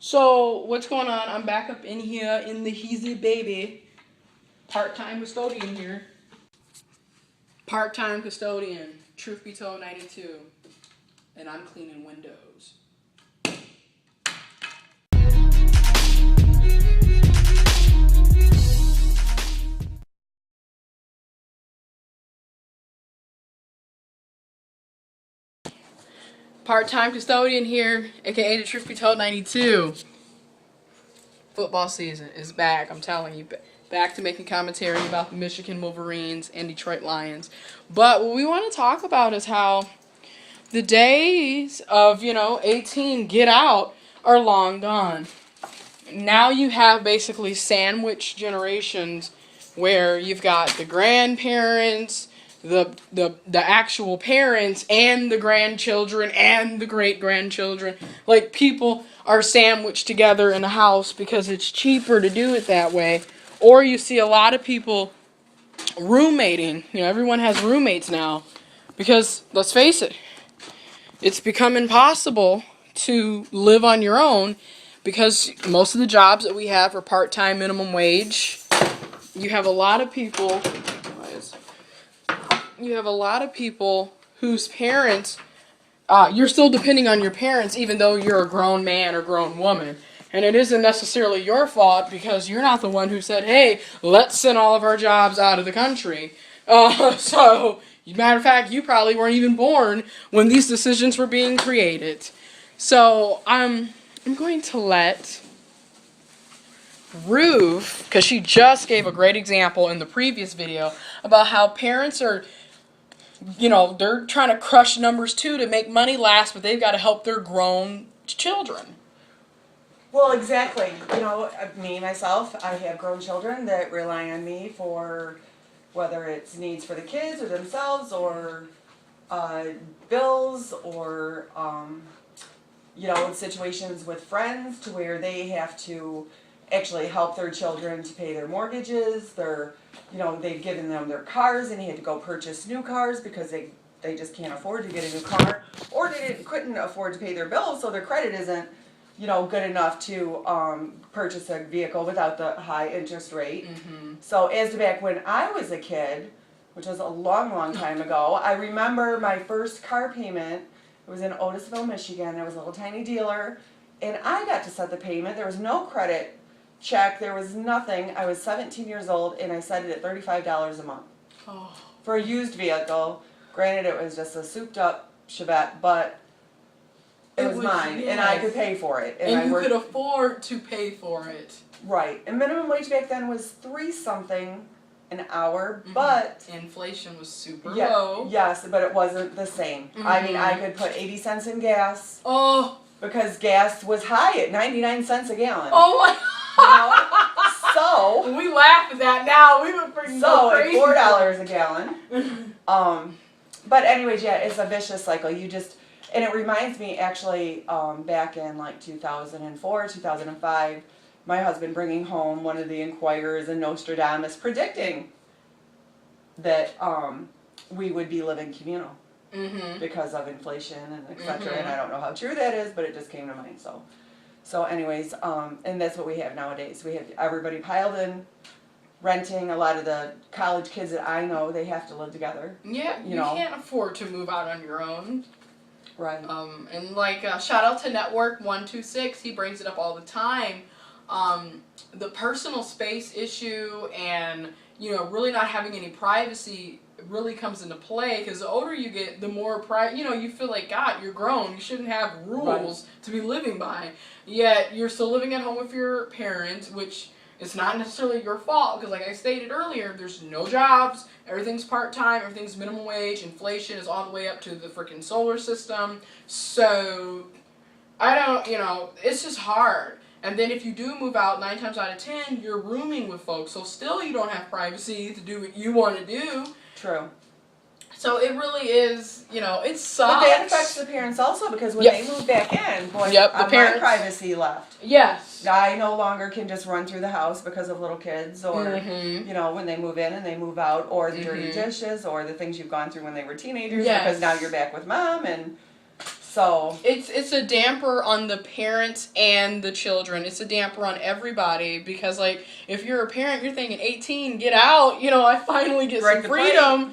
So, what's going on? I'm back up in here in the Heezy Baby. Part-time custodian here. Part-time custodian. Truth be told, 92. And I'm cleaning windows. Part-time custodian here, aka the Truth be told, 92. Football season is back, I'm telling you. Back to making commentary about the Michigan Wolverines and Detroit Lions. But what we want to talk about is how the days of, 18 get out are long gone. Now you have basically sandwich generations where you've got the grandparents, the actual parents, and the grandchildren and the great grandchildren. Like, people are sandwiched together in a house because it's cheaper to do it that way. Or you see a lot of people roommating. Everyone has roommates now because, let's face it, it's become impossible to live on your own because most of the jobs that we have are part-time minimum wage. You have a lot of people whose parents, you're still depending on your parents even though you're a grown man or grown woman. And it isn't necessarily your fault because you're not the one who said, hey, let's send all of our jobs out of the country. Matter of fact, you probably weren't even born when these decisions were being created. So I'm going to let Ruth, because she just gave a great example in the previous video about how parents are, they're trying to crush numbers too to make money last, but they've got to help their grown children. Well, exactly. Me, myself, I have grown children that rely on me for whether it's needs for the kids or themselves or bills or, situations with friends to where they have to actually help their children to pay their mortgages. They've given them their cars and they had to go purchase new cars because they just can't afford to get a new car, or they couldn't afford to pay their bills, so their credit isn't good enough to purchase a vehicle without the high interest rate. Mm-hmm. So as to back when I was a kid, which was a long, long time ago, I remember my first car payment. It was in Otisville, Michigan. It was a little tiny dealer, and I got to set the payment. There was no credit check. There was nothing. I was 17 years old, and I set it at $35 a month for a used vehicle. Granted, it was just a souped-up Chevette, but it was mine, yes. And I could pay for it. And you could afford to pay for it. Right. And minimum wage back then was $3-something an hour, mm-hmm. But inflation was super low. Yes, but it wasn't the same. Mm-hmm. I mean, I could put 80 cents in gas. Oh. Because gas was high at 99 cents a gallon. Oh my. So we laugh at that now. We would freaking go crazy. So at $4 a gallon. But anyways, yeah, it's a vicious cycle. And it reminds me actually back in like 2004, 2005, my husband bringing home one of the Inquirers and Nostradamus predicting that we would be living communal mm-hmm. because of inflation and et cetera. Mm-hmm. And I don't know how true that is, but it just came to mind. So anyways, and that's what we have nowadays. We have everybody piled in, renting. A lot of the college kids that I know, they have to live together. Yeah, you can't afford to move out on your own. Right. And shout out to Network 126. He brings it up all the time. The personal space issue and really not having any privacy really comes into play because the older you get, the more you feel like, God, you're grown. You shouldn't have rules to be living by. Yet you're still living at home with your parents, which it's not necessarily your fault because, like I stated earlier, there's no jobs, everything's part-time, everything's minimum wage, inflation is all the way up to the freaking solar system. So, it's just hard. And then if you do move out, 9 times out of 10, you're rooming with folks. So still you don't have privacy to do what you want to do. True. So it really is, it sucks. But that affects the parents also because when they move back in, my privacy left. Yes. I no longer can just run through the house because of little kids or, mm-hmm. When they move in and they move out, or the mm-hmm. dirty dishes or the things you've gone through when they were teenagers because now you're back with mom. And So it's a damper on the parents and the children. It's a damper on everybody because, like, if you're a parent, you're thinking 18, get out. You know, I finally get some freedom,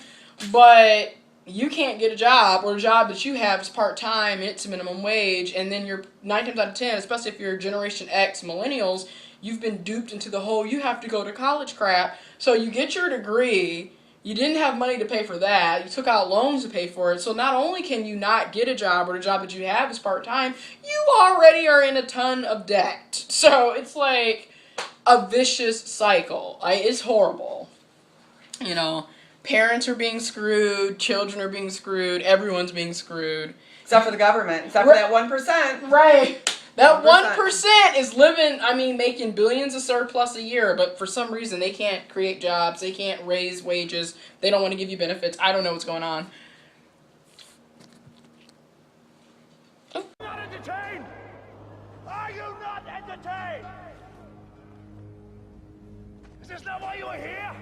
but you can't get a job, or a job that you have is part-time, it's minimum wage, and then you're 9 times out of 10, especially if you're Generation X millennials, you've been duped into the whole you have to go to college crap. So you get your degree, you didn't have money to pay for that, you took out loans to pay for it, so not only can you not get a job, or the job that you have is part-time, you already are in a ton of debt. So it's like a vicious cycle. It's horrible. You know, parents are being screwed, children are being screwed, everyone's being screwed. Except for the government, except for that 1%. Right. That 1% is living, making billions of surplus a year, but for some reason they can't create jobs, they can't raise wages, they don't want to give you benefits. I don't know what's going on. Are you not entertained? Are you not entertained? Is this not why you are here?